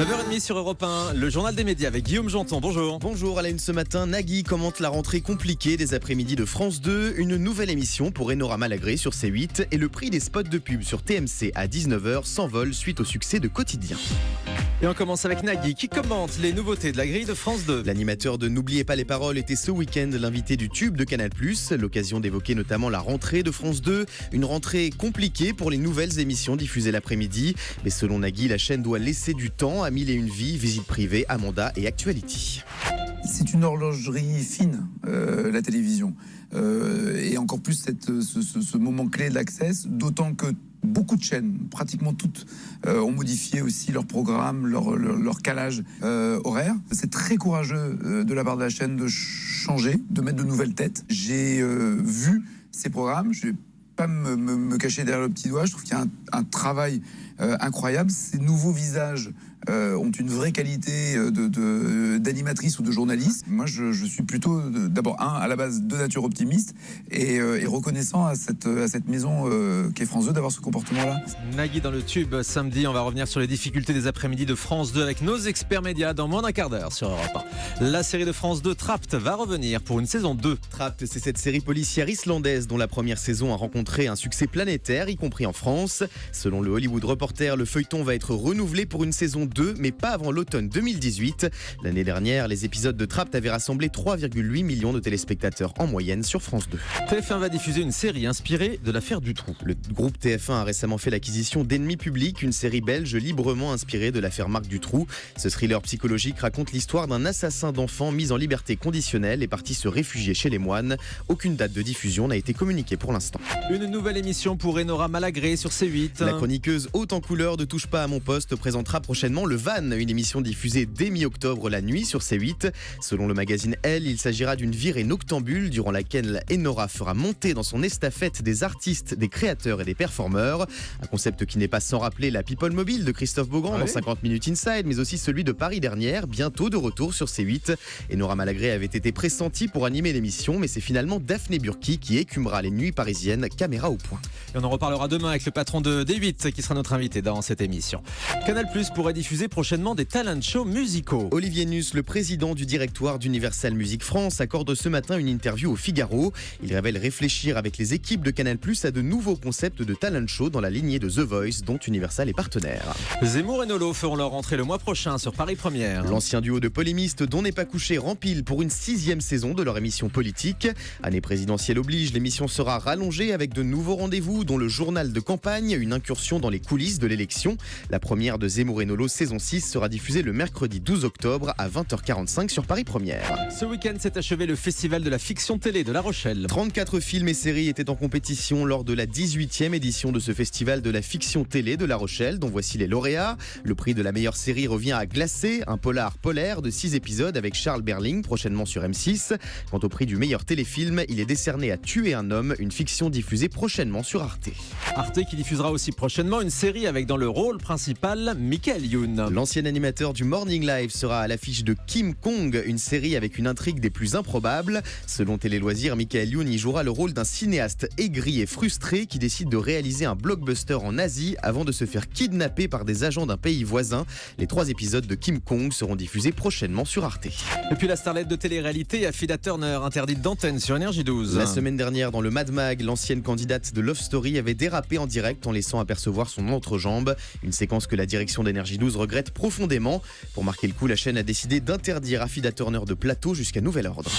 9h30 sur Europe 1, le journal des médias avec Guillaume Janton. Bonjour. Bonjour, à la une ce matin, Nagui commente la rentrée compliquée des après-midi de France 2, une nouvelle émission pour Enora Malagré sur C8 et le prix des spots de pub sur TMC à 19h s'envole suite au succès de Quotidien. Et on commence avec Nagui qui commente les nouveautés de la grille de France 2. L'animateur de N'oubliez pas les paroles était ce week-end l'invité du tube de Canal+, l'occasion d'évoquer notamment la rentrée de France 2, une rentrée compliquée pour les nouvelles émissions diffusées l'après-midi. Mais selon Nagui, la chaîne doit laisser du temps à Mille et une vies, Visite privée, Amanda et Actuality. C'est une horlogerie fine, la télévision. Et encore plus ce moment clé de l'Access, d'autant que beaucoup de chaînes, pratiquement toutes, ont modifié aussi leur programme, leur calage horaire. C'est très courageux de la part de la chaîne de changer, de mettre de nouvelles têtes. J'ai vu ces programmes, je ne vais pas me cacher derrière le petit doigt, je trouve qu'il y a un travail incroyable. Ces nouveaux visages ont une vraie qualité d'animatrice ou de journaliste. Moi, je suis plutôt, d'abord, à la base, de nature optimiste et reconnaissant à cette maison qu'est France 2 d'avoir ce comportement-là. Nagui dans le tube samedi, on va revenir sur les difficultés des après-midi de France 2 avec nos experts médias dans moins d'un quart d'heure sur Europe 1. La série de France 2, Trapped, va revenir pour une saison 2. Trapped, c'est cette série policière islandaise dont la première saison a rencontré un succès planétaire, y compris en France. Selon le Hollywood Reporter, le feuilleton va être renouvelé pour une saison 2, mais pas avant l'automne 2018. L'année dernière, les épisodes de Trapped avaient rassemblé 3,8 millions de téléspectateurs en moyenne sur France 2. TF1 va diffuser une série inspirée de l'affaire Dutroux. Le groupe TF1 a récemment fait l'acquisition d'Ennemis publics, une série belge librement inspirée de l'affaire Marc Dutroux. Ce thriller psychologique raconte l'histoire d'un assassin d'enfants mis en liberté conditionnelle et parti se réfugier chez les moines. Aucune date de diffusion n'a été communiquée pour l'instant. Une nouvelle émission pour Enora Malagré sur C8. La chroniqueuse haute en couleur de Touche pas à mon poste présentera prochainement le Van, une émission diffusée dès mi-octobre la nuit sur C8. Selon le magazine Elle, il s'agira d'une virée noctambule durant laquelle Enora fera monter dans son estafette des artistes, des créateurs et des performeurs. Un concept qui n'est pas sans rappeler la People Mobile de Christophe Beaugrand dans 50 minutes Inside, mais aussi celui de Paris dernière, bientôt de retour sur C8. Enora Malagré avait été pressentie pour animer l'émission, mais c'est finalement Daphné Burki qui écumera les nuits parisiennes, caméra au point. Et on en reparlera demain avec le patron de D8 qui sera notre invité dans cette émission. Canal+ pourrait diffuser prochainement des talent shows musicaux. Olivier Nuss, le président du directoire d'Universal Music France, accorde ce matin une interview au Figaro. Il révèle réfléchir avec les équipes de Canal+ à de nouveaux concepts de talent show dans la lignée de The Voice, dont Universal est partenaire. Zemmour et Nolo feront leur rentrée le mois prochain sur Paris Première. L'ancien duo de polémistes dont n'est pas couché rempile pour une 6e saison de leur émission politique. Année présidentielle oblige, l'émission sera rallongée avec de nouveaux rendez-vous, dont le journal de campagne, une incursion dans les coulisses de l'élection. La première de Zemmour et Nolo saison 6 sera diffusée le mercredi 12 octobre à 20h45 sur Paris Première. Ce week-end s'est achevé le festival de la fiction télé de La Rochelle. 34 films et séries étaient en compétition lors de la 18e édition de ce festival de la fiction télé de La Rochelle, dont voici les lauréats. Le prix de la meilleure série revient à Glacé, un polar polaire de 6 épisodes avec Charles Berling, prochainement sur M6. Quant au prix du meilleur téléfilm, il est décerné à Tuer un homme, une fiction diffusée prochainement sur Arte. Arte qui diffusera aussi prochainement une série avec dans le rôle principal Michael Youn. L'ancien animateur du Morning Live sera à l'affiche de King Kong, une série avec une intrigue des plus improbables. Selon Télé Loisirs, Michael Youn y jouera le rôle d'un cinéaste aigri et frustré qui décide de réaliser un blockbuster en Asie avant de se faire kidnapper par des agents d'un pays voisin. Les 3 épisodes de King Kong seront diffusés prochainement sur Arte. Et puis la starlette de télé-réalité Afida Turner, interdite d'antenne sur Énergie 12. La semaine dernière, dans le Mad Mag, l'ancienne candidate de Love Story avait dérapé en direct en laissant apercevoir son entrejambe. Une séquence que la direction d'Énergie 12 regrette profondément. Pour marquer le coup, la chaîne a décidé d'interdire Afida Turner de plateau jusqu'à nouvel ordre.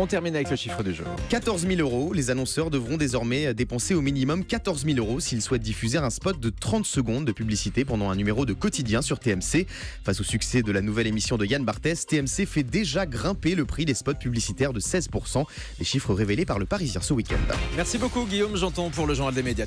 On termine avec le chiffre du jour. 14 000 €. Les annonceurs devront désormais dépenser au minimum 14 000 € s'ils souhaitent diffuser un spot de 30 secondes de publicité pendant un numéro de quotidien sur TMC. Face au succès de la nouvelle émission de Yann Barthès, TMC fait déjà grimper le prix des spots publicitaires de 16%. Les chiffres révélés par Le Parisien ce week-end. Merci beaucoup Guillaume Janton pour le journal des médias.